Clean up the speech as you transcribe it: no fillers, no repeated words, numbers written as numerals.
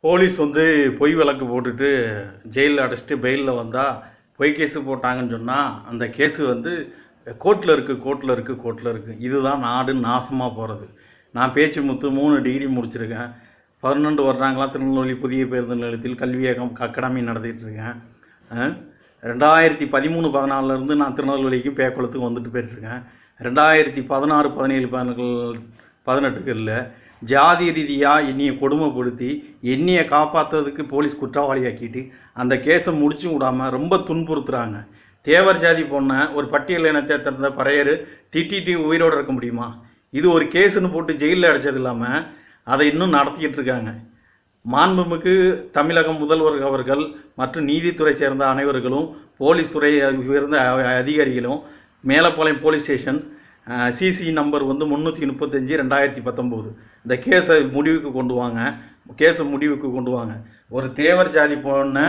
Police வந்து பொய் வழக்கு போட்டுட்டு ஜெயிலில் அடைச்சிட்டு பெயிலில் வந்தால் பொய் கேஸு போட்டாங்கன்னு சொன்னால் அந்த கேஸு வந்து கோர்ட்டில் இருக்குது. இதுதான் நாடு நாசமாக போகிறது. நான் பேச்சு முத்து 3 டிகிரி முடிச்சிருக்கேன். 12 வருடங்களாக திருநெல்வேலி புதிய பேருந்து நிலையத்தில் கல்வியகம் அகாடமி நடத்திட்டு இருக்கேன். 2013-14 நான் திருநெல்வேலிக்கும் பேக்குளத்துக்கும் வந்துட்டு போயிட்டுருக்கேன். 2016-17-18 ஜாதி ரீதியாக என்னையை கொடுமைப்படுத்தி என்னையை காப்பாற்றுறதுக்கு போலீஸ் குற்றவாளியாக்கிட்டு அந்த கேஸை முடிச்சு விடாமல் ரொம்ப துன்புறுத்துகிறாங்க. தேவர் ஜாதி பொண்ணை ஒரு பட்டியல் இனத்தை திறந்த பறையர் திட்டிட்டு உயிரோடு இருக்க முடியுமா? இது ஒரு கேஸுன்னு போட்டு ஜெயிலில் அடைச்சது இல்லாமல் அதை இன்னும் நடத்திக்கிட்டு இருக்காங்க. மாண்புமிகு தமிழக முதல்வர் அவர்கள் மற்றும் நீதித்துறை சேர்ந்த அனைவர்களும் போலீஸ் துறை உயர்ந்த அதிகாரிகளும் Melapalayam police station CC number வந்து 335/2019 இந்த கேஸை முடிவுக்கு கொண்டு வாங்க. ஒரு தேவர் ஜாதி பொண்ணை